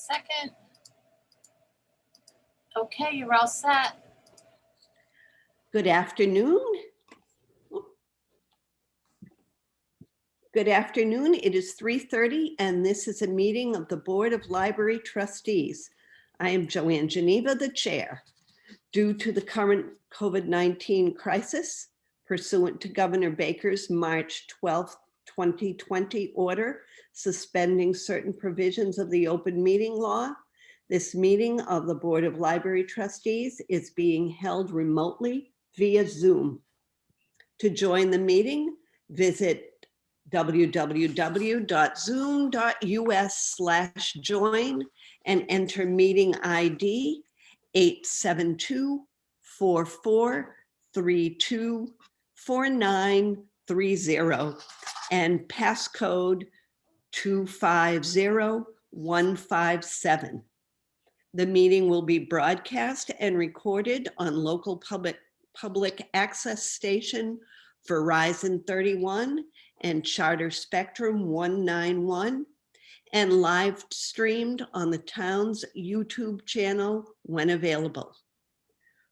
second? Okay, you're all set. Good afternoon. Good afternoon. It is 3:30 and this is a meeting of the Board of Library Trustees. I am Joanne Geneva, the chair. Due to the current COVID-19 crisis, pursuant to Governor Baker's March 12, 2020 order suspending certain provisions of the open meeting law, this meeting of the Board of Library Trustees is being held remotely via Zoom. To join the meeting, visit www.zoom.us/join and enter meeting ID 872-4432-4930 and passcode 250157. The meeting will be broadcast and recorded on local public access station Verizon 31 and Charter Spectrum 191 and live streamed on the town's YouTube channel when available.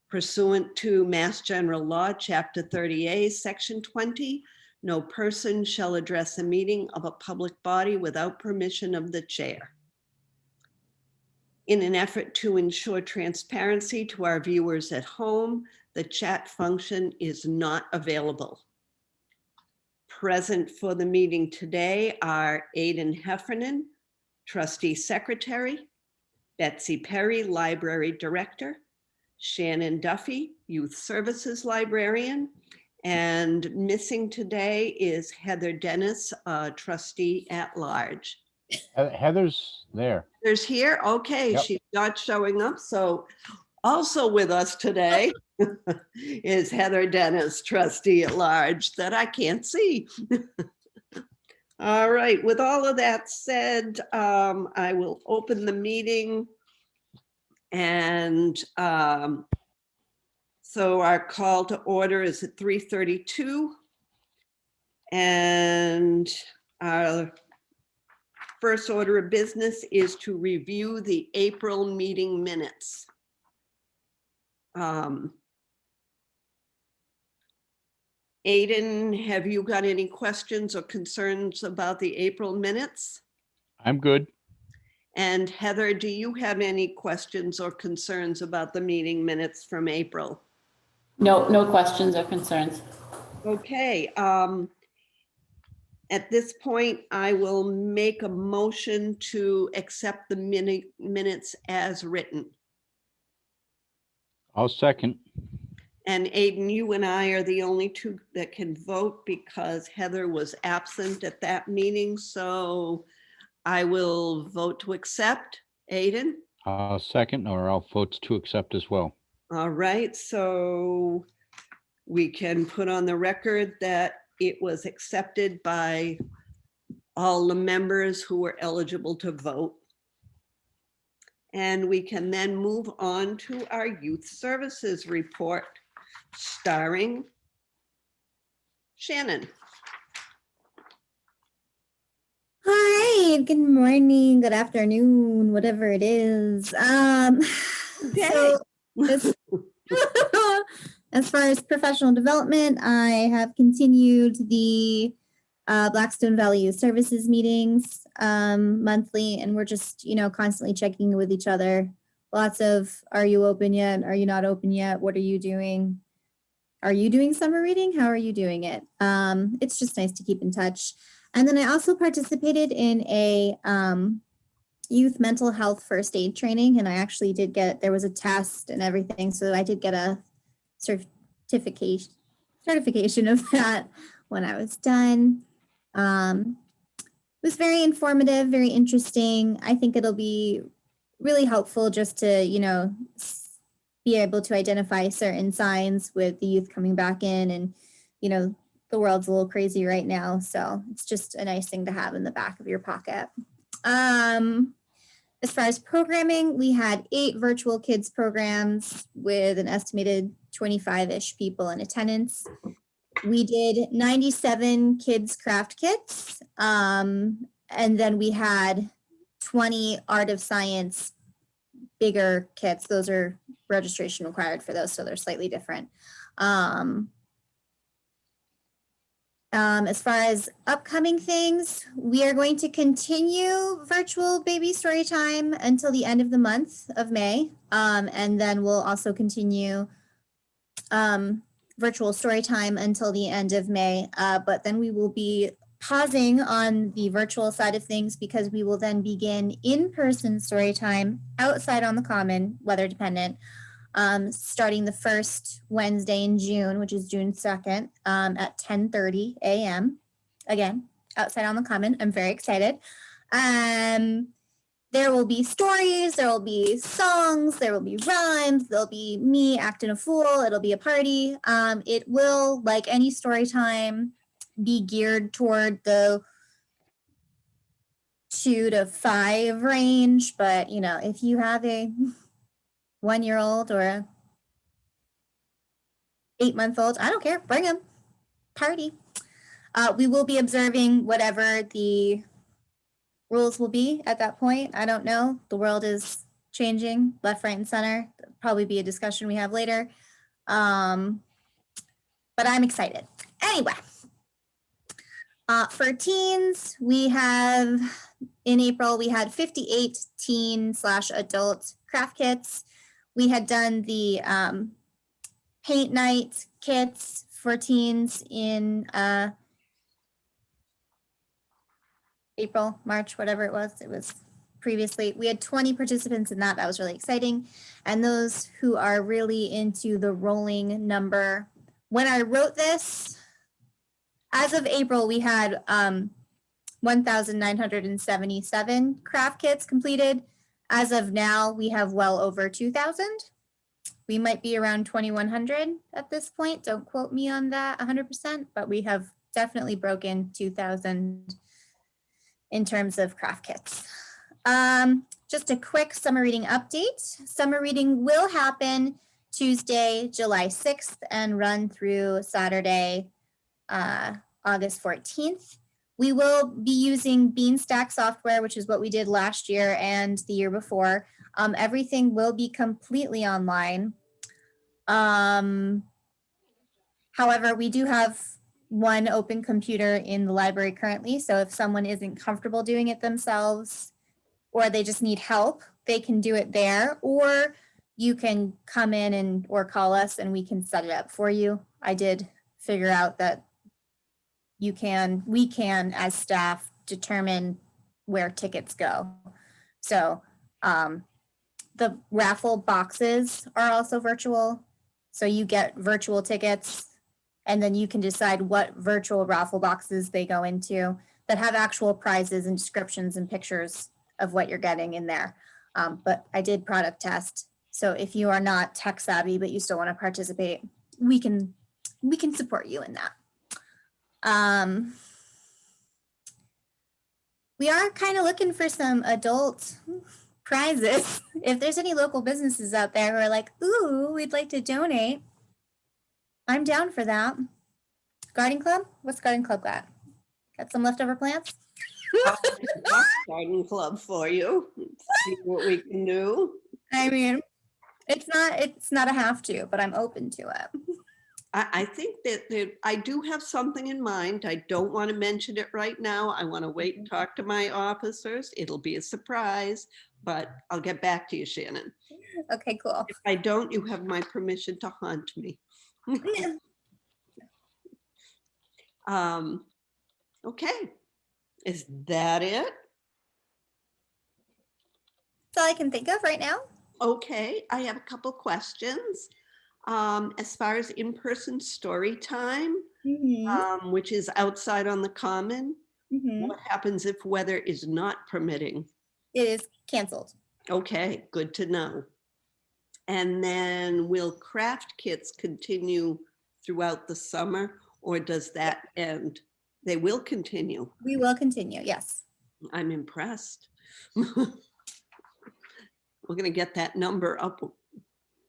Pursuant to Mass General Law, Chapter 30A, Section 20, no person shall address a meeting of a public body without permission of the chair. In an effort to ensure transparency to our viewers at home, the chat function is not available. Present for the meeting today are Aidan Heffernan, Trustee Secretary, Betsy Perry, Library Director, Shannon Duffy, Youth Services Librarian, and missing today is Heather Dennis, Trustee at Large. Heather's there. Heather's here? Okay, Yep. She's not showing up. So also with us today is Heather Dennis, Trustee at Large, that I can't see. All right, with all of that said, I will open the meeting. And so our call to order is at 3:32. And our first order of business is to review the April meeting minutes. Aidan, have you got any questions or concerns about the April minutes? I'm good. And Heather, do you have any questions or concerns about the meeting minutes from April? No, no questions or concerns. Okay. At this point, I will make a motion to accept the minutes as written. I'll second. And Aidan, you and I are the only two that can vote because Heather was absent at that meeting. So I will vote to accept. Aidan? I'll second, or I'll vote to accept as well. All right, so we can put on the record that it was accepted by all the members who were eligible to vote. And we can then move on to our youth services report starring Shannon. All right, good morning, good afternoon, whatever it is. So as far as professional development, I have continued the Blackstone Valley Youth Services meetings monthly, and we're just, constantly checking with each other. Lots of, are you open yet? Are you not open yet? What are you doing? Are you doing summer reading? How are you doing it? It's just nice to keep in touch. And then I also participated in a youth mental health first aid training, and I actually did there was a test and everything, so I did get a certification of that when I was done. It was very informative, very interesting. I think it'll be really helpful just to, be able to identify certain signs with the youth coming back in, and, the world's a little crazy right now. So it's just a nice thing to have in the back of your pocket. As far as programming, we had 8 virtual kids programs with an estimated 25-ish people in attendance. We did 97 kids craft kits. And then we had 20 art of science bigger kits. Those are registration required for those, so they're slightly different. As far as upcoming things, we are going to continue virtual baby story time until the end of the month of May. And then we'll also continue virtual story time until the end of May. But then we will be pausing on the virtual side of things because we will then begin in-person story time outside on the common, weather dependent, starting the first Wednesday in June, which is June 2nd, at 10:30 a.m. Again, outside on the common. I'm very excited. There will be stories, there will be songs, there will be rhymes, there'll be me acting a fool, it'll be a party. It will, like any story time, be geared toward the 2 to 5 range, but you know, if you have a 1-year-old or a 8-month-old, I don't care, bring them, party. We will be observing whatever the rules will be at that point. I don't know. The world is changing left, right, and center. That'll probably be a discussion we have later. But I'm excited. Anyway, for teens, we have, in April, we had 58 teen/adult craft kits. We had done the paint night kits for teens in April, March, whatever it was. It was previously. We had 20 participants in that. That was really exciting. And those who are really into the rolling number. When I wrote this, as of April, we had 1,977 craft kits completed. As of now, we have well over 2,000. We might be around 2,100 at this point. Don't quote me on that 100%, but we have definitely broken 2,000 in terms of craft kits. Just a quick summer reading update. Summer reading will happen Tuesday, July 6th and run through Saturday, August 14th. We will be using Beanstack software, which is what we did last year and the year before. Everything will be completely online. However, we do have one open computer in the library currently. So if someone isn't comfortable doing it themselves or they just need help, they can do it there, or you can come in or call us and we can set it up for you. I did figure out that we can as staff determine where tickets go. So the raffle boxes are also virtual. So you get virtual tickets and then you can decide what virtual raffle boxes they go into that have actual prizes and descriptions and pictures of what you're getting in there. But I did product test. So if you are not tech savvy, but you still want to participate, we can support you in that. We are kind of looking for some adult prizes. If there's any local businesses out there who are like, ooh, we'd like to donate, I'm down for that. Garden Club? What's Garden Club got? Got some leftover plants? Garden Club for you. See what we can do. I mean, it's not a have to, but I'm open to it. I think that I do have something in mind. I don't want to mention it right now. I want to wait and talk to my officers. It'll be a surprise, but I'll get back to you, Shannon. Okay, cool. If I don't, you have my permission to haunt me. Okay, is that it? That's all I can think of right now. Okay, I have a couple questions. As far as in-person story time, which is outside on the common, what happens if weather is not permitting? It is canceled. Okay, good to know. And then will craft kits continue throughout the summer, or does that end? They will continue. We will continue, yes. I'm impressed. We're going to get that number up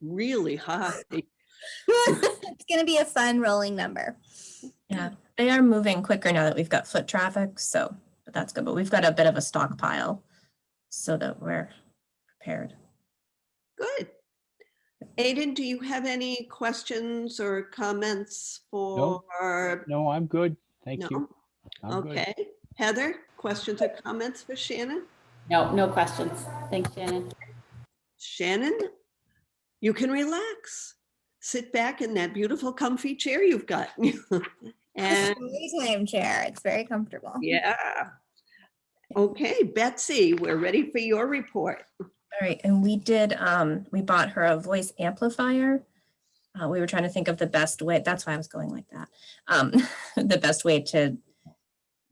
really high. It's going to be a fun rolling number. Yeah, they are moving quicker now that we've got foot traffic, so but that's good. But we've got a bit of a stockpile, so that we're prepared. Good. Aiden, do you have any questions or comments for? No, I'm good. Thank you. No? I'm good. Okay. Heather, questions or comments for Shannon? No, no questions. Thanks, Shannon. Shannon, you can relax. Sit back in that beautiful comfy chair you've got. And Time chair. It's very comfortable. yeah. Okay, Betsy, we're ready for your report. All right, and we did, we bought her a voice amplifier. We were trying to think of the best way, that's why I was going like that. The best way to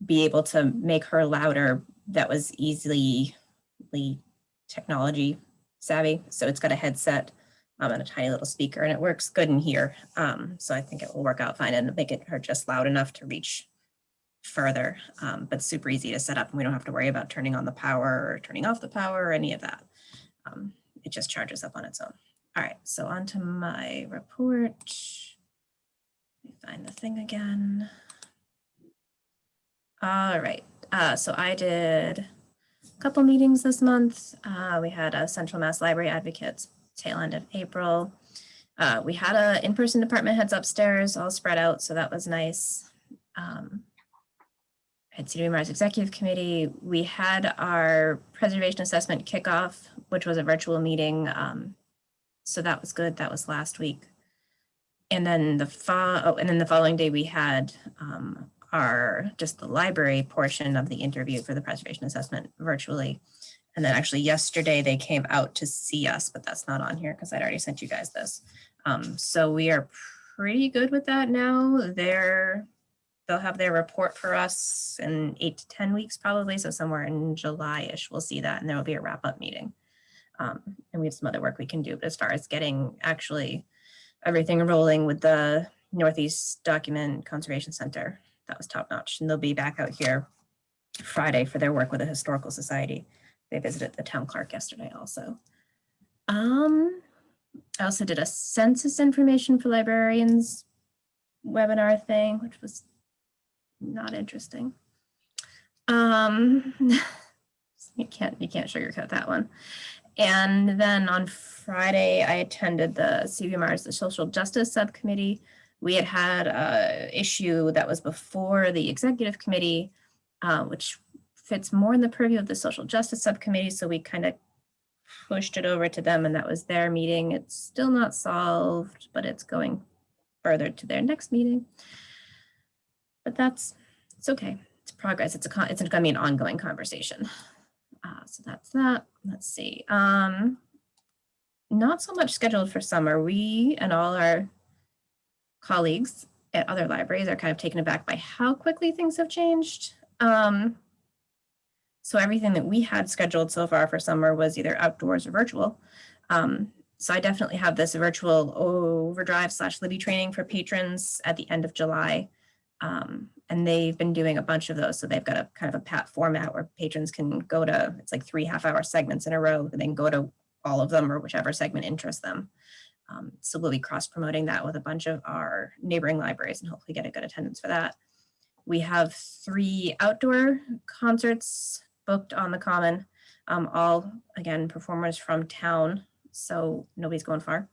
be able to make her louder that was easily technology savvy. So it's got a headset and a tiny little speaker, and it works good in here. So I think it will work out fine and make her just loud enough to reach further, but super easy to set up, and we don't have to worry about turning on the power or turning off the power or any of that. It just charges up on its own. All right, so on to my report. Let me find the thing again. All right, so I did a couple meetings this month. We had a Central Mass Library Advocates tail end of April. We had a in-person department heads upstairs all spread out, so that was nice. At CWMR's Executive Committee, we had our preservation assessment kickoff, which was a virtual meeting. So that was good. That was last week. And then the following day we had just the library portion of the interview for the preservation assessment virtually. And then actually yesterday they came out to see us, but that's not on here because I'd already sent you guys this. So we are pretty good with that now. They'll have their report for us in 8 to 10 weeks probably. So somewhere in July-ish, we'll see that, and there will be a wrap-up meeting. And we have some other work we can do, but as far as getting actually everything rolling with the Northeast Document Conservation Center, that was top-notch. And they'll be back out here Friday for their work with the Historical Society. They visited the town clerk yesterday also. I also did a census information for librarians webinar thing, which was not interesting. You can't sugarcoat that one. And then on Friday, I attended the CVMR's, the Social Justice Subcommittee. We had an issue that was before the Executive Committee, which fits more in the purview of the Social Justice Subcommittee. So we kind of pushed it over to them, and that was their meeting. It's still not solved, but it's going further to their next meeting. But it's okay. It's progress. It's going to be an ongoing conversation. So that's that. Let's see. Not so much scheduled for summer. We and all our colleagues at other libraries are kind of taken aback by how quickly things have changed. So everything that we had scheduled so far for summer was either outdoors or virtual. So I definitely have this virtual overdrive / Libby training for patrons at the end of July. And they've been doing a bunch of those. So they've got a kind of a PAT format where patrons can go to, it's like 3 half-hour segments in a row, and then go to all of them or whichever segment interests them. So we'll be cross-promoting that with a bunch of our neighboring libraries and hopefully get a good attendance for that. We have 3 outdoor concerts booked on the Common, all, again, performers from town, so nobody's going far,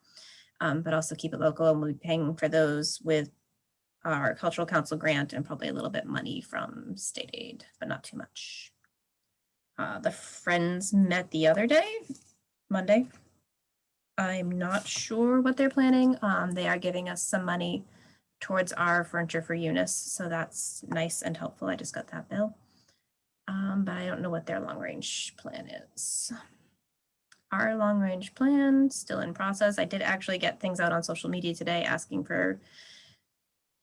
but also keep it local, and we'll be paying for those with our Cultural Council grant and probably a little bit money from state aid, but not too much. The Friends met the other day, Monday. I'm not sure what they're planning. They are giving us some money towards our Furniture for Eunice, so that's nice and helpful. I just got that bill, but I don't know what their long-range plan is. Our long-range plan still in process. I did actually get things out on social media today asking for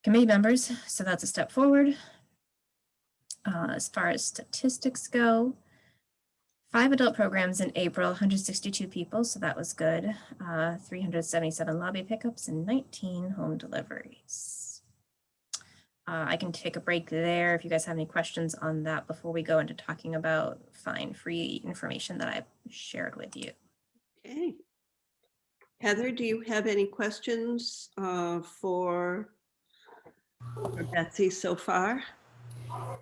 committee members, so that's a step forward. As far as statistics go, 5 adult programs in April, 162 people, so that was good. 377 lobby pickups and 19 home deliveries. I can take a break there if you guys have any questions on that before we go into talking about fine-free information that I've shared with you. Okay. Heather, do you have any questions for Betsy so far?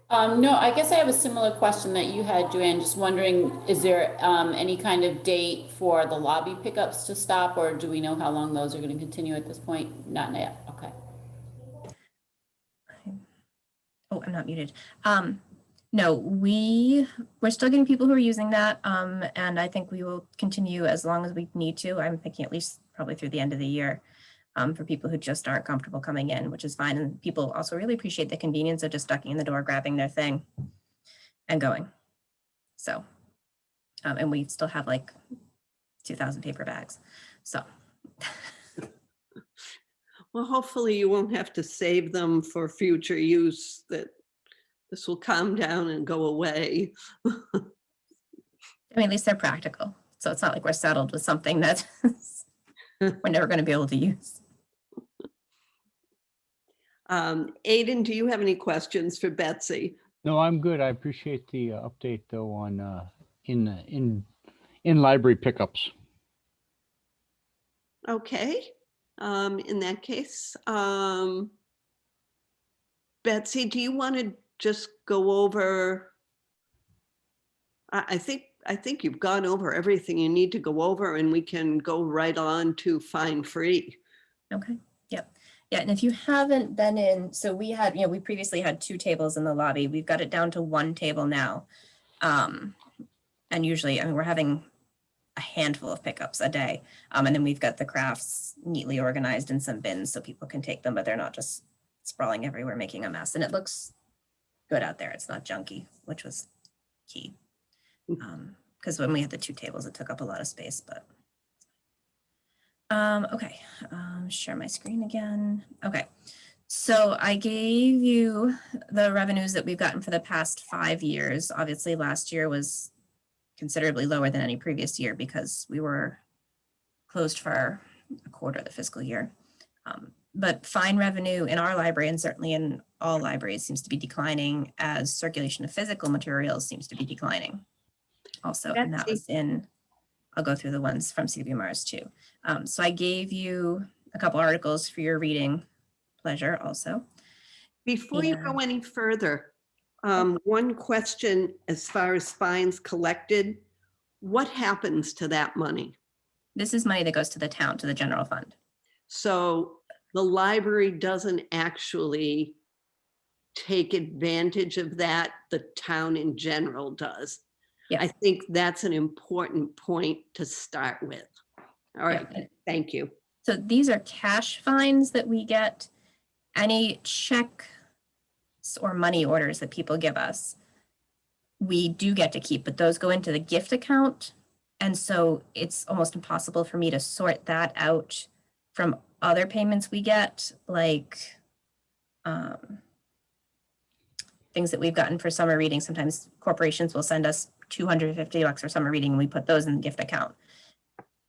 No, I guess I have a similar question that you had, Joanne. Just wondering, is there any kind of date for the lobby pickups to stop, or do we know how long those are going to continue at this point? Not yet. Okay. Oh, I'm not muted. No, we're still getting people who are using that. And I think we will continue as long as we need to. I'm thinking at least probably through the end of the year, for people who just aren't comfortable coming in, which is fine. And people also really appreciate the convenience of just ducking in the door, grabbing their thing and going. So, and we still have like 2,000 paper bags. So. Well, hopefully you won't have to save them for future use, that this will calm down and go away. I mean, at least they're practical. So it's not like we're settled with something that we're never going to be able to use. Aidan, do you have any questions for Betsy? No, I'm good. I appreciate the update though on in library pickups. Okay. In that case, Betsy, do you want to just go over? I think you've gone over everything you need to go over, and we can go right on to fine free. Okay. Yep. Yeah. And if you haven't been in, so we had, we previously had 2 tables in the lobby. We've got it down to 1 table now. And usually, I mean, we're having a handful of pickups a day. And then we've got the crafts neatly organized in some bins so people can take them, but they're not just sprawling everywhere, making a mess. And it looks good out there. It's not junky, which was key. Because when we had the 2 tables, it took up a lot of space, but. Okay, share my screen again. Okay, so I gave you the revenues that we've gotten for the past 5 years. Obviously, last year was considerably lower than any previous year because we were closed for a quarter of the fiscal year. But fine revenue in our library, and certainly in all libraries, seems to be declining as circulation of physical materials seems to be declining also. And that was in, I'll go through the ones from CWMRs too. So I gave you a couple articles for your reading pleasure also. Before you go any further, one question as far as fines collected, what happens to that money? This is money that goes to the town, to the general fund. So the library doesn't actually take advantage of that, the town in general does. Yes. I think that's an important point to start with. All right, Yeah. thank you. So these are cash fines that we get. Any checks or money orders that people give us, we do get to keep, but those go into the gift account. And so it's almost impossible for me to sort that out from other payments we get, like things that we've gotten for summer reading. Sometimes corporations will send us $250 for summer reading, and we put those in the gift account.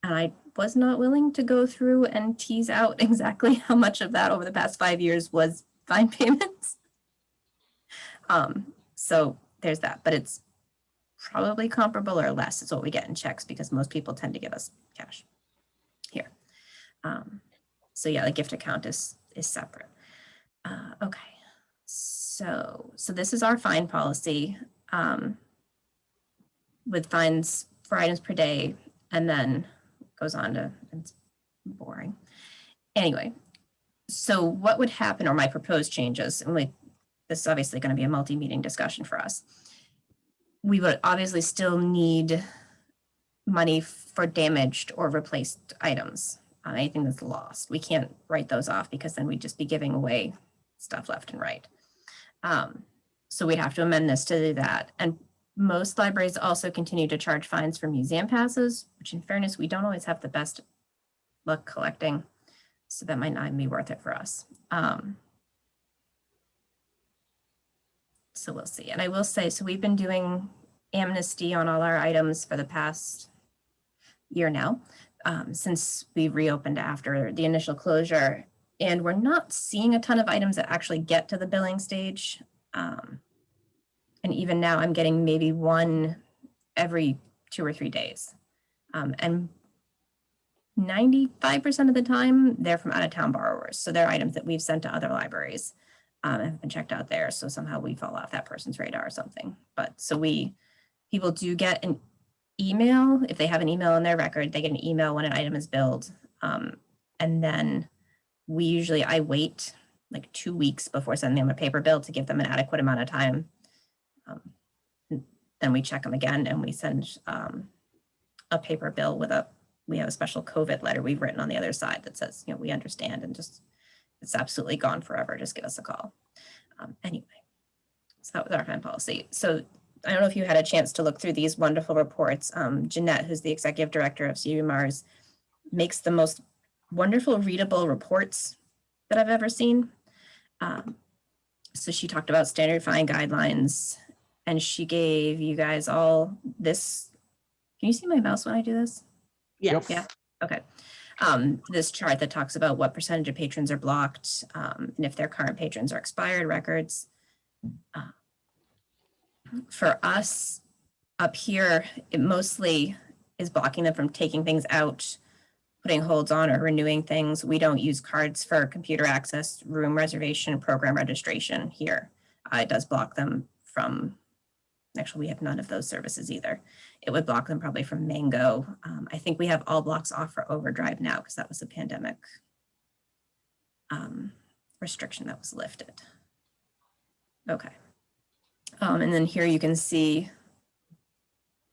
And I was not willing to go through and tease out exactly how much of that over the past 5 years was fine payments. So there's that, but it's probably comparable or less is what we get in checks because most people tend to give us cash here. So yeah, the gift account is separate. Okay, so this is our fine policy with fines for items per day, and then goes on to, it's boring. Anyway, so what would happen, or my proposed changes, and this is obviously going to be a multi-meeting discussion for us. We would obviously still need money for damaged or replaced items, anything that's lost. We can't write those off because then we'd just be giving away stuff left and right. So we'd have to amend this to do that. And most libraries also continue to charge fines for museum passes, which in fairness, we don't always have the best luck collecting. So that might not be worth it for us. So we'll see. And I will say, so we've been doing amnesty on all our items for the past year now, since we reopened after the initial closure. And we're not seeing a ton of items that actually get to the billing stage. And even now I'm getting maybe one every 2 or 3 days. And 95% of the time they're from out of town borrowers. So they're items that we've sent to other libraries. have been checked out there. So somehow we fall off that person's radar or something. But so people do get an email. If they have an email in their record, they get an email when an item is billed. And then I wait like 2 weeks before sending them a paper bill to give them an adequate amount of time. Then we check them again and we send a paper bill we have a special COVID letter we've written on the other side that says, we understand and just, it's absolutely gone forever. Just give us a call. Anyway, so that was our fine policy. So I don't know if you had a chance to look through these wonderful reports. Jeanette, who's the executive director of CUMARS, makes the most wonderful readable reports that I've ever seen. So she talked about standard fine guidelines, and she gave you guys all this. Can you see my mouse when I do this? Yes. Yeah. Okay. This chart that talks about what percentage of patrons are blocked, and if their current patrons are expired records. For us up here, it mostly is blocking them from taking things out, putting holds on or renewing things. We don't use cards for computer access, room reservation, program registration here. It does block them from, actually we have none of those services either. It would block them probably from Mango. I think we have all blocks off for Overdrive now because that was a pandemic restriction that was lifted. Okay. And then here you can see,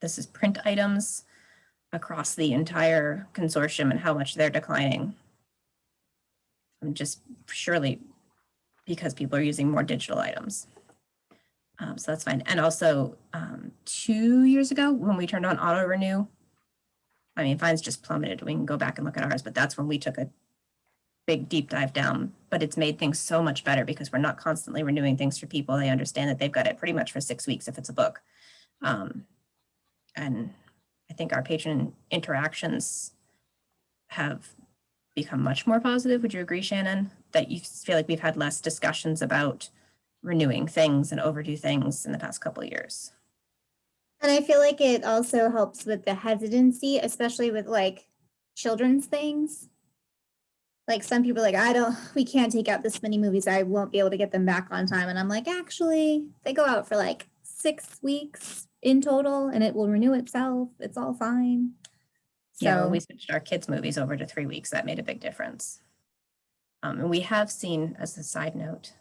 this is print items across the entire consortium and how much they're declining. Just surely because people are using more digital items. So that's fine. And also 2 years ago when we turned on auto renew, I mean, fines just plummeted. We can go back and look at ours, but that's when we took a big deep dive down, but it's made things so much better because we're not constantly renewing things for people. They understand that they've got it pretty much for 6 weeks if it's a book. And I think our patron interactions have become much more positive. Would you agree, Shannon, that you feel like we've had less discussions about renewing things and overdue things in the past couple of years? And I feel like it also helps with the hesitancy, especially with like children's things. Like some people are like, we can't take out this many movies. I won't be able to get them back on time. And I'm like, actually, they go out for like 6 weeks in total and it will renew itself. It's all fine. So Yeah, when we switched our kids' movies over to 3 weeks, that made a big difference. And we have seen, as a side note,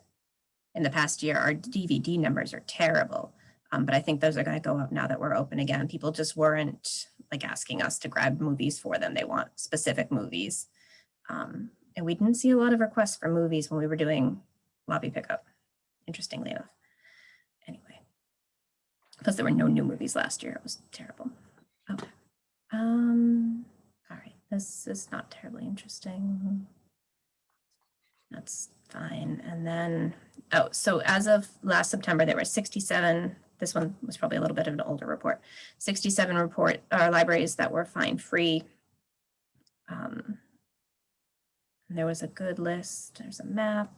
in the past year, our DVD numbers are terrible. But I think those are going to go up now that we're open again. People just weren't like asking us to grab movies for them. They want specific movies. And we didn't see a lot of requests for movies when we were doing lobby pickup, interestingly enough. Anyway, because there were no new movies last year. It was terrible. Okay. All right, this is not terribly interesting. That's fine. And then, so as of last September, there were 67, this one was probably a little bit of an older report, 67 libraries that were fine free. There was a good list. There's a map.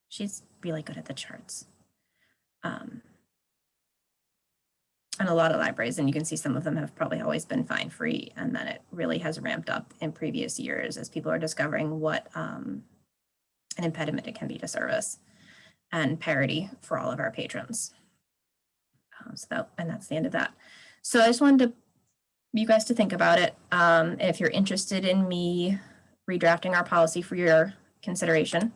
She's really good at the charts. And a lot of libraries, and you can see some of them have probably always been fine free, and then it really has ramped up in previous years as people are discovering what an impediment it can be to service and parity for all of our patrons. And that's the end of that. So I just wanted you guys to think about it. If you're interested in me redrafting our policy for your consideration,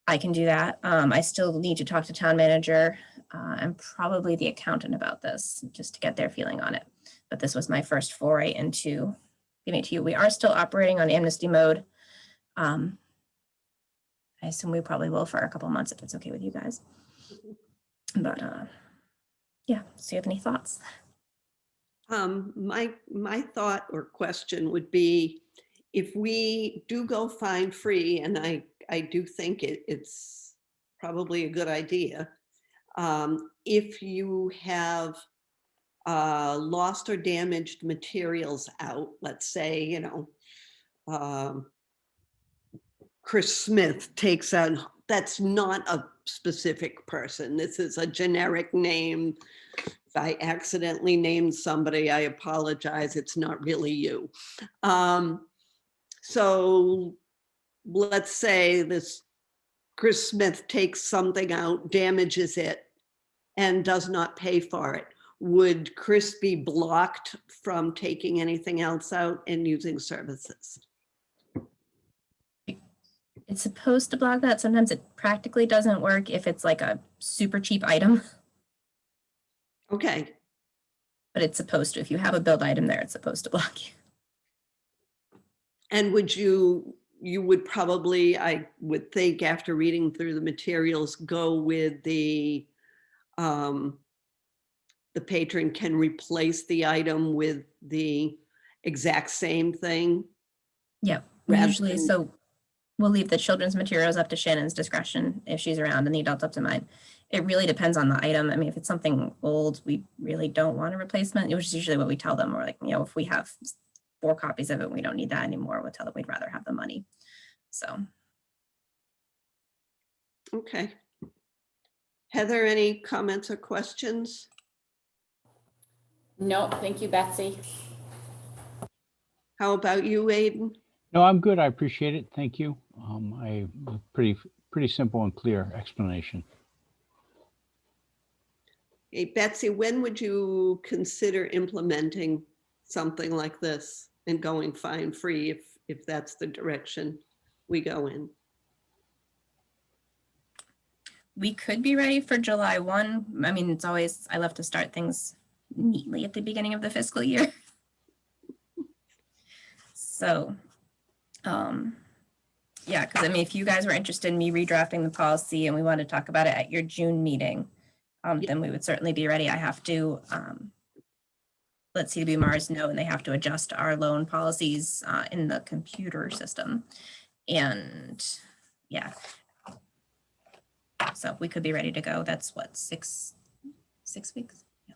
I can do that. I still need to talk to town manager and probably the accountant about this just to get their feeling on it. But this was my first foray into giving it to you. We are still operating on amnesty mode. I assume we probably will for a couple of months if it's okay with you guys. But yeah, so you have any thoughts? My thought or question would be, if we do go fine free, and I do think it's probably a good idea, if you have lost or damaged materials out, let's say, Chris Smith takes out, that's not a specific person. This is a generic name. If I accidentally named somebody, I apologize. It's not really you. So let's say this Chris Smith takes something out, damages it, and does not pay for it, would Chris be blocked from taking anything else out and using services? It's supposed to block that. Sometimes it practically doesn't work if it's like a super cheap item, Okay, but it's supposed to. If you have a billed item there, it's supposed to block you. and you would probably, I would think after reading through the materials, go with the patron can replace the item with the exact same thing. Yeah, Rather usually, than- so we'll leave the children's materials up to Shannon's discretion if she's around, and the adults up to mine. It really depends on the item. I mean, if it's something old, we really don't want a replacement, which is usually what we tell them. We're like, you know, if we have 4 copies of it, we don't need that anymore. We'll tell them we'd rather have the money. So Okay. Heather, any comments or questions? No, thank you, Betsy. How about you, Aiden? No, I'm good. I appreciate it. Thank you. Pretty simple and clear explanation. Hey, Betsy, when would you consider implementing something like this and going fine-free if that's the direction we go in? we could be ready for July 1. I mean, it's always, I love to start things neatly at the beginning of the fiscal year. So, yeah, because I mean, if you guys were interested in me redrafting the policy and we want to talk about it at your June meeting, then we would certainly be ready. I have to let CWMARS know, and they have to adjust our loan policies in the computer system. And yeah, so we could be ready to go. That's what, six weeks? Yeah.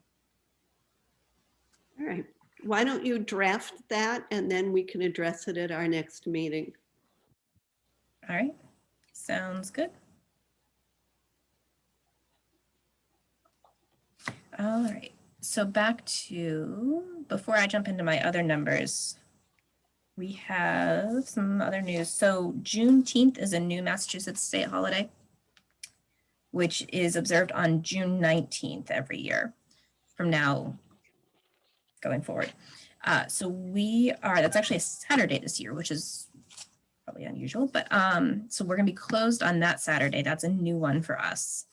All right. Why don't you draft that and then we can address it at our next meeting? All right, sounds good. All right, so back to, before I jump into my other numbers, we have some other news. So Juneteenth is a new Massachusetts state holiday, which is observed on June 19th every year from now going forward. So that's actually a Saturday this year, which is probably unusual, but so we're gonna be closed on that Saturday. That's a new one for us.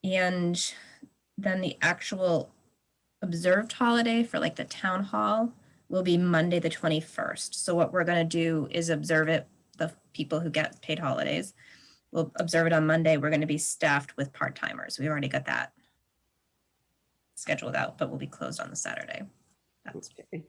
And then the actual observed holiday for like the town hall will be Monday the 21st. So what we're gonna do is observe it, the people who get paid holidays, we'll observe it on Monday. We're gonna be staffed with part-timers. We've already got that scheduled out, but we'll be closed on the Saturday. Okay.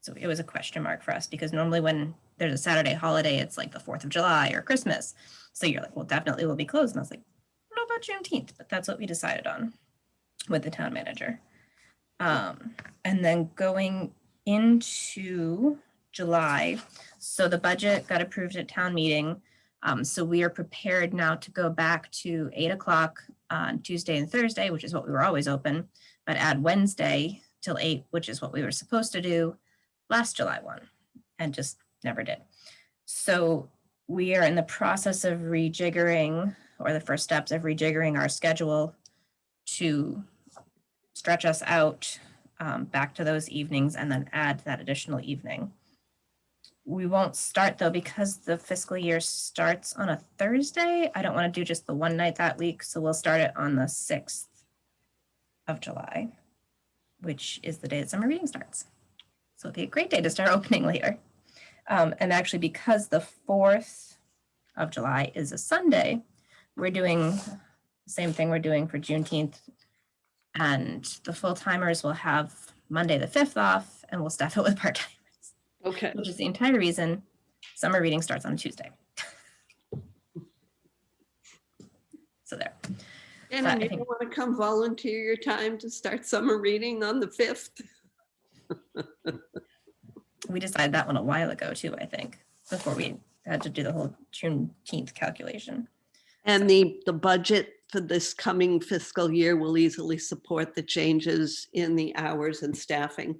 So it was a question mark for us because normally when there's a Saturday holiday, it's like the 4th of July or Christmas. So you're like, well, definitely we'll be closed. And I was like, I don't know about Juneteenth, but that's what we decided on with the town manager. And then going into July, so the budget got approved at town meeting. So we are prepared now to go back to 8 o'clock on Tuesday and Thursday, which is what we were always open, but add Wednesday till 8, which is what we were supposed to do last July 1 and just never did. So we are in the process of rejiggering, or the first steps of rejiggering our schedule to stretch us out back to those evenings and then add that additional evening. We won't start though, because the fiscal year starts on a Thursday. I don't want to do just the one night that week. So we'll start it on the 6th of July, which is the day that summer reading starts. So it'll be a great day to start opening later. And actually, because the 4th of July is a Sunday, we're doing the same thing we're doing for Juneteenth. And the full timers will have Monday the 5th off, and we'll staff it with part timers. Okay. Which is the entire reason summer reading starts on Tuesday. So there. And But I you think- don't want to come volunteer your time to start summer reading on the 5th? We decided that one a while ago too, I think, before we had to do the whole Juneteenth calculation. And the budget for this coming fiscal year will easily support the changes in the hours and staffing.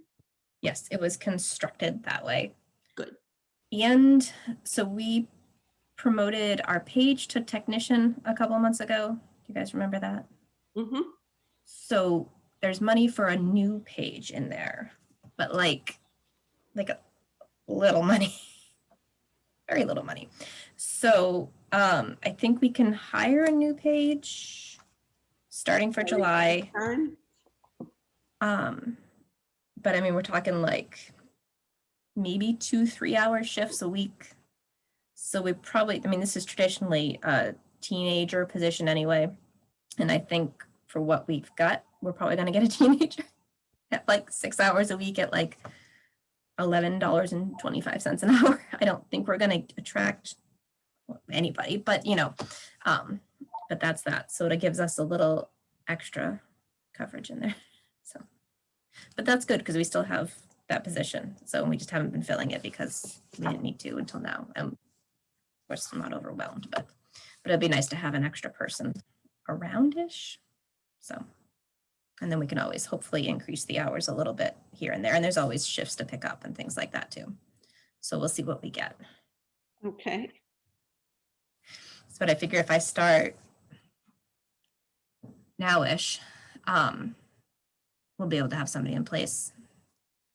Yes, it was constructed that way. Good. And so we promoted our page to technician a couple of months ago. Do you guys remember that? Mhm. So there's money for a new page in there, but like a little money, very little money. So I think we can hire a new page starting for July. Time? But I mean, we're talking like maybe 2-3 hour shifts a week. So we probably, I mean, this is traditionally a teenager position anyway. And I think for what we've got, we're probably going to get a teenager at like 6 hours a week at like $11.25 an hour. I don't think we're going to attract anybody, but you know, but that's that. So it gives us a little extra coverage in there. So, but that's good because we still have that position. So we just haven't been filling it because we didn't need to until now. And we're still not overwhelmed, but it'd be nice to have an extra person around-ish. So, and then we can always hopefully increase the hours a little bit here and there. And there's always shifts to pick up and things like that too. So we'll see what we get. Okay. But I figure if I start now-ish, we'll be able to have somebody in place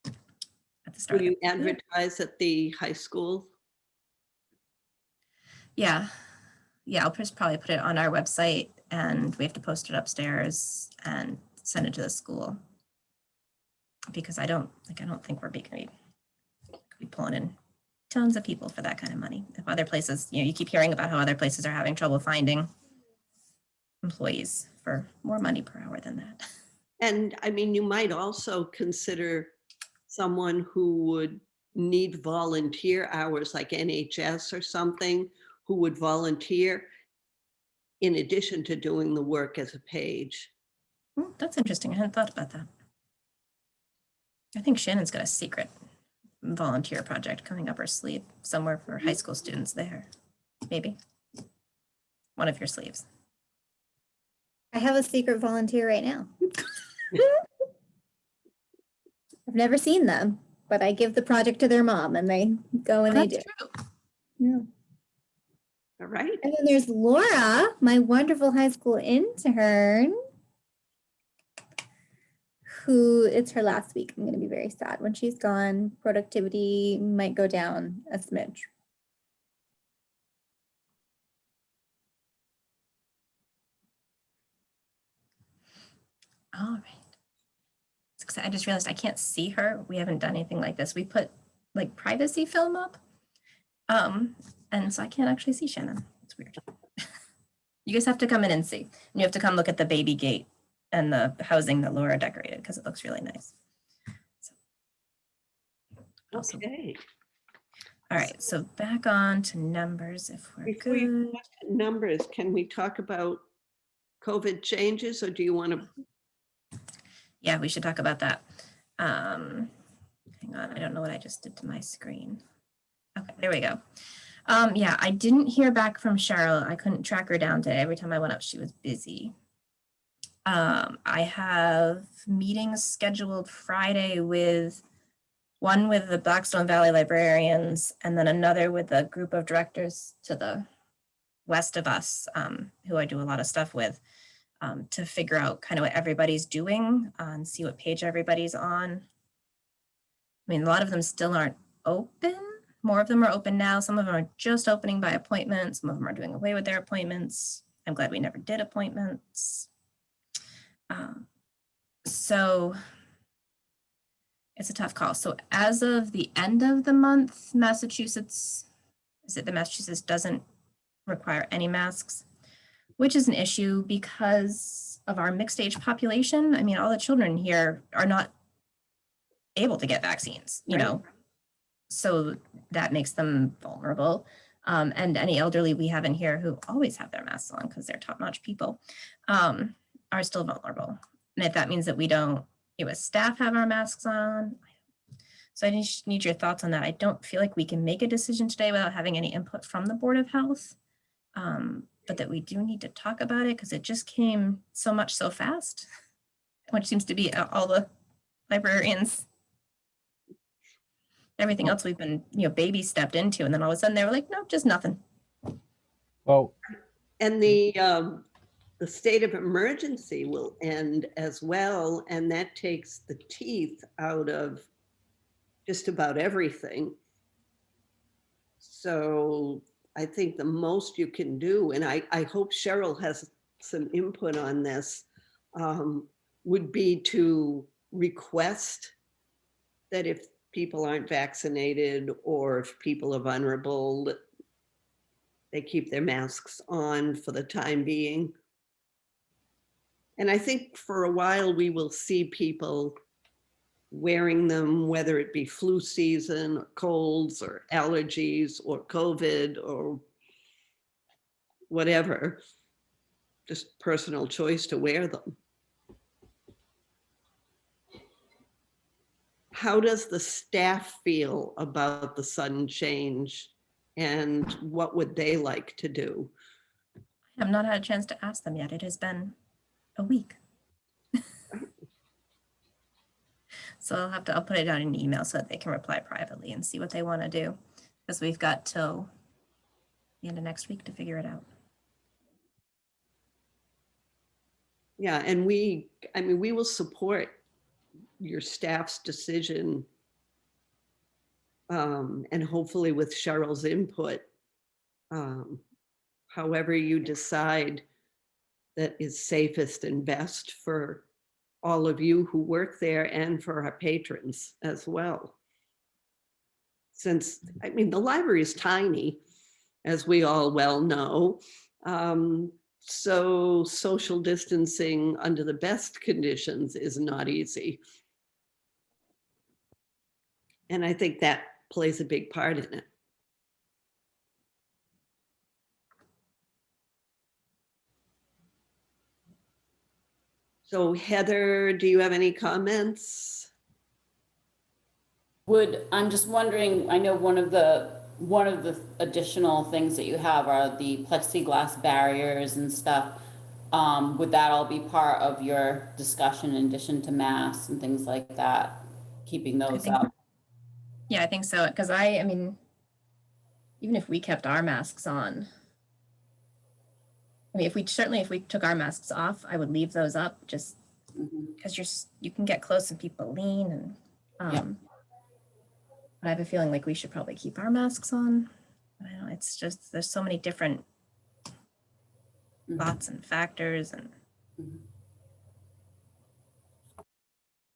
at the start. Will you advertise at the high school? Yeah. Yeah, I'll just probably put it on our website and we have to post it upstairs and send it to the school. Because I don't think we're gonna be pulling in tons of people for that kind of money. If other places, you know, you keep hearing about how other places are having trouble finding employees for more money per hour than that. And I mean, you might also consider someone who would need volunteer hours like NHS or something, who would volunteer in addition to doing the work as a page. That's interesting. I hadn't thought about that. I think Shannon's got a secret volunteer project coming up her sleeve somewhere for high school students there. Maybe one of your sleeves. I have a secret volunteer right now. I've never seen them, but I give the project to their mom and they go and they do. That's true. Yeah. All right. And then there's Laura, my wonderful high school intern, who it's her last week. I'm going to be very sad when she's gone. Productivity might go down a smidge. All right. I just realized I can't see her. We haven't done anything like this. We put like privacy film up. And so I can't actually see Shannon. It's weird. You guys have to come in and see. And you have to come look at the baby gate and the housing that Laura decorated because it looks really nice. So, awesome. Okay. All right, so back on to numbers if we're Before you good. go to numbers, can we talk about COVID changes or do you want to? Yeah, we should talk about that. Hang on, I don't know what I just did to my screen. Okay, there we go. Yeah, I didn't hear back from Cheryl. I couldn't track her down today. Every time I went up, she was busy. I have meetings scheduled Friday with one with the Blackstone Valley Librarians and then another with a group of directors to the west of us, who I do a lot of stuff with, to figure out kind of what everybody's doing and see what page everybody's on. I mean, a lot of them still aren't open. More of them are open now. Some of them are just opening by appointment. Some of them are doing away with their appointments. I'm glad we never did appointments. So it's a tough call. So as of the end of the month, Massachusetts doesn't require any masks, which is an issue because of our mixed age population. I mean, all the children here are not able to get vaccines, you know, so that makes them vulnerable. And any elderly we have in here who always have their masks on because they're top-notch people, are still vulnerable. And if that means that we don't, as staff, have our masks on. So I just need your thoughts on that. I don't feel like we can make a decision today without having any input from the Board of Health, but that we do need to talk about it because it just came so much so fast, which seems to be all the librarians. Everything else we've been, baby stepped into, and then all of a sudden they were like, no, just nothing. Well, And the state of emergency will end as well, and that takes the teeth out of just about everything. So I think the most you can do, and I hope Cheryl has some input on this, would be to request that if people aren't vaccinated or if people are vulnerable, that they keep their masks on for the time being. And I think for a while we will see people wearing them, whether it be flu season or colds or allergies or COVID or whatever, just personal choice to wear them. How does the staff feel about the sudden change and what would they like to do? I've not had a chance to ask them yet. It has been a week. So I'll put it down in an email so that they can reply privately and see what they want to do. Because we've got till the end of next week to figure it out. Yeah, and we will support your staff's decision, and hopefully with Cheryl's input, however you decide that is safest and best for all of you who work there and for our patrons as well. Since, the library is tiny, as we all well know. So social distancing under the best conditions is not easy. And I think that plays a big part in it. So Heather, do you have any comments? I'm just wondering, I know one of the additional things that you have are the plexiglass barriers and stuff. Would that all be part of your discussion in addition to masks and things like that, keeping those up? Yeah, I think so. Because I mean, even if we kept our masks on, I mean, if we took our masks off, I would leave those up just because you can get close and people lean and but I have a feeling like we should probably keep our masks on. I don't know, it's just there's so many different thoughts and factors and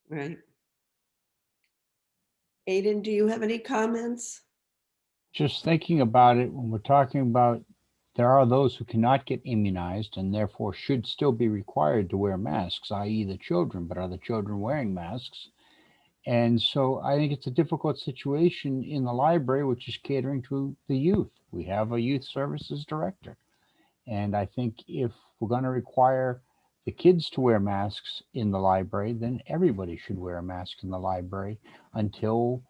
Right. Aiden, do you have any comments? just thinking about it, when we're talking about there are those who cannot get immunized and therefore should still be required to wear masks, i.e. the children, but are the children wearing masks? And so I think it's a difficult situation in the library, which is catering to the youth. We have a youth services director. And I think if we're going to require the kids to wear masks in the library, then everybody should wear a mask in the library until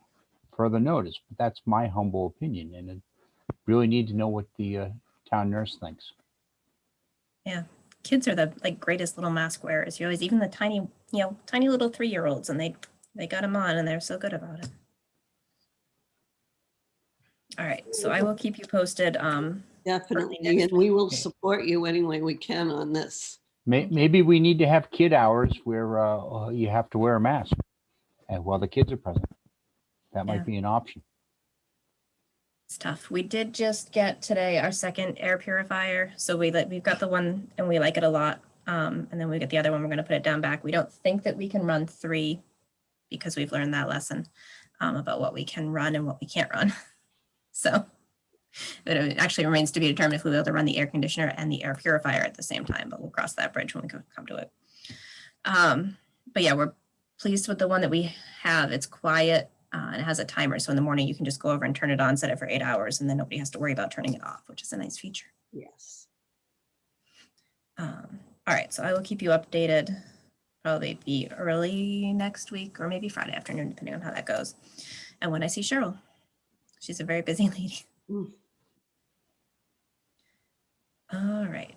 further notice. But that's my humble opinion. And I really need to know what the town nurse thinks. yeah. Kids are the greatest little mask wearers. You always, even the tiny little 3-year-olds, and they got them on and they're so good about it. All right, so I will keep you posted. Definitely, and we will support you any way we can on this. Maybe we need to have kid hours where you have to wear a mask while the kids are present. That might be an option. It's tough. We did just get today our second air purifier. So we've got the one and we like it a lot. And then we get the other one, we're going to put it down back. We don't think that we can run 3 because we've learned that lesson about what we can run and what we can't run. So it actually remains to be determined if we'll be able to run the air conditioner and the air purifier at the same time, but we'll cross that bridge when we come to it. But yeah, we're pleased with the one that we have. It's quiet and it has a timer. So in the morning you can just go over and turn it on, set it for 8 hours, and then nobody has to worry about turning it off, which is a nice feature. Yes. All right, so I will keep you updated, probably be early next week or maybe Friday afternoon, depending on how that goes. And when I see Cheryl, she's a very busy lady. All right,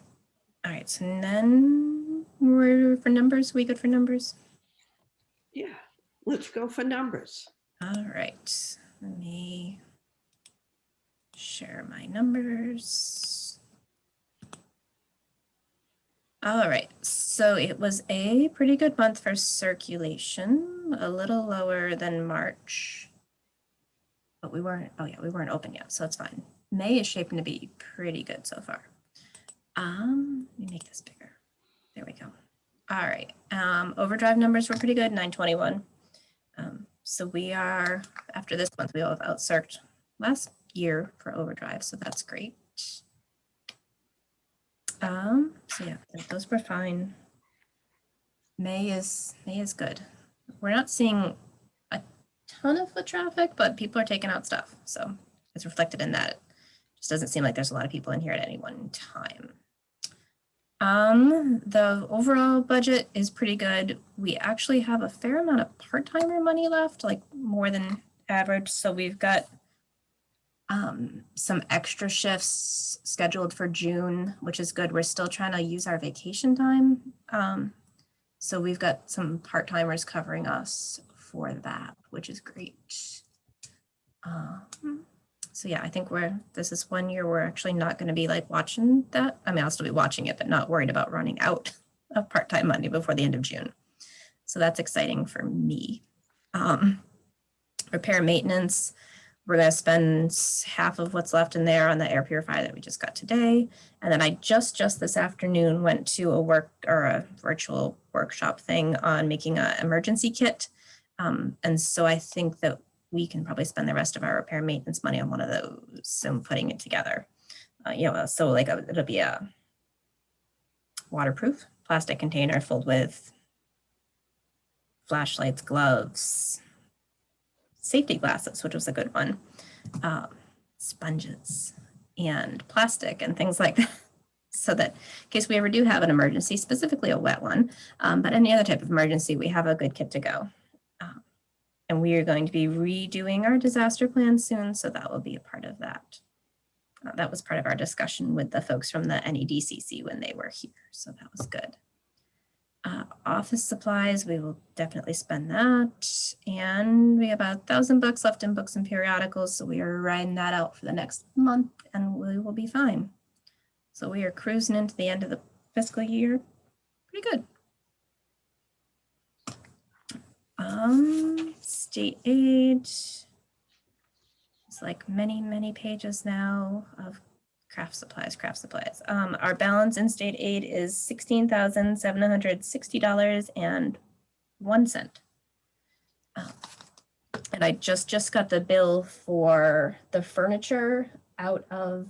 so then we're for numbers. We good for numbers? Yeah, let's go for numbers. All right, let me share my numbers. All right, so it was a pretty good month for circulation, a little lower than March. But we weren't, oh yeah, we weren't open yet, so it's fine. May is shaping to be pretty good so far. Let me make this bigger. There we go. All right, overdrive numbers were pretty good, 921. So we are, after this month, we will have outcircled last year for overdrive, so that's great. So yeah, those were fine. May is good. We're not seeing a ton of foot traffic, but people are taking out stuff, so it's reflected in that. It just doesn't seem like there's a lot of people in here at any one time. The overall budget is pretty good. We actually have a fair amount of part-timer money left, like more than average. So we've got some extra shifts scheduled for June, which is good. We're still trying to use our vacation time. So we've got some part-timers covering us for that, which is great. So yeah, I think this is one year we're actually not going to be like watching that. I mean, I'll still be watching it, but not worried about running out of part-time money before the end of June. So that's exciting for me. Repair and maintenance, we're going to spend half of what's left in there on the air purifier that we just got today. And then I just this afternoon went to a virtual workshop thing on making an emergency kit. And so I think that we can probably spend the rest of our repair and maintenance money on one of those and putting it together. So like it'll be a waterproof plastic container filled with flashlights, gloves, safety glasses, which was a good one, sponges and plastic and things like that. So that in case we ever do have an emergency, specifically a wet one, but any other type of emergency, we have a good kit to go. And we are going to be redoing our disaster plan soon, so that will be a part of that. That was part of our discussion with the folks from the NEDCC when they were here, so that was good. Office supplies, we will definitely spend that. And we have $1,000 left in books and periodicals, so we are riding that out for the next month and we will be fine. So we are cruising into the end of the fiscal year. Pretty good. State aid. It's like many pages now of craft supplies. Our balance in state aid is $16,760.01. And I just got the bill for the furniture out of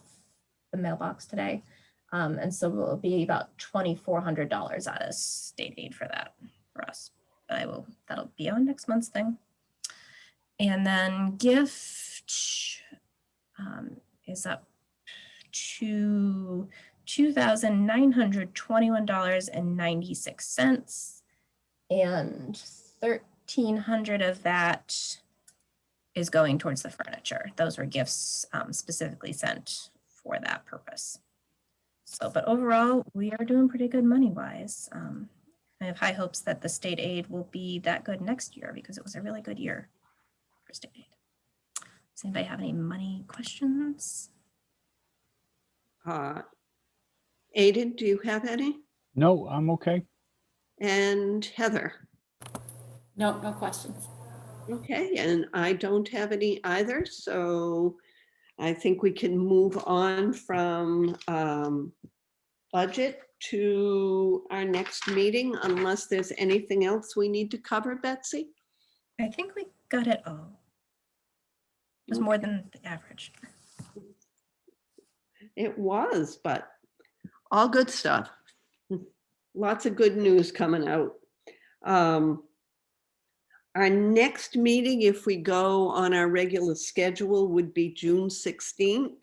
the mailbox today. And so it will be about $2,400 out of state aid for that for us. But that'll be on next month's thing. And then gift is up to $2,921.96, and $1,300 of that is going towards the furniture. Those were gifts specifically sent for that purpose. So, but overall, we are doing pretty good money-wise. I have high hopes that the state aid will be that good next year because it was a really good year for state aid. Does anybody have any money questions? Aiden, do you have any? No, I'm okay. And Heather? No questions. Okay, and I don't have any either, so I think we can move on from budget to our next meeting, unless there's anything else we need to cover, Betsy? I think we got it all. It was more than the average. It was, but all good stuff. Lots of good news coming out. Our next meeting, if we go on our regular schedule, would be June 16th.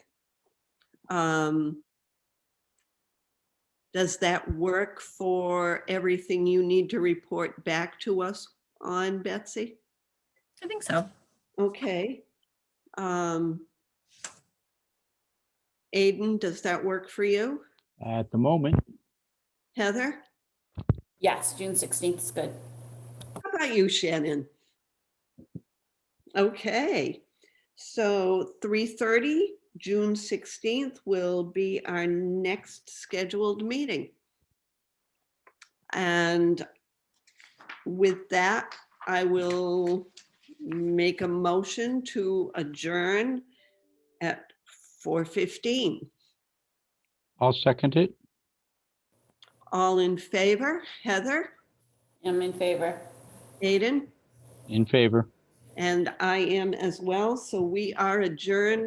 Does that work for everything you need to report back to us on, Betsy? I think so. Okay. Aiden, does that work for you? At the moment, Heather? Yes, June 16th is good. How about you, Shannon? Okay, so 3:30, June 16th will be our next scheduled meeting. And with that, I will make a motion to adjourn at 4:15. I'll second it. All in favor? Heather, I'm in favor. Aiden, In favor. and I am as well. So we are adjourned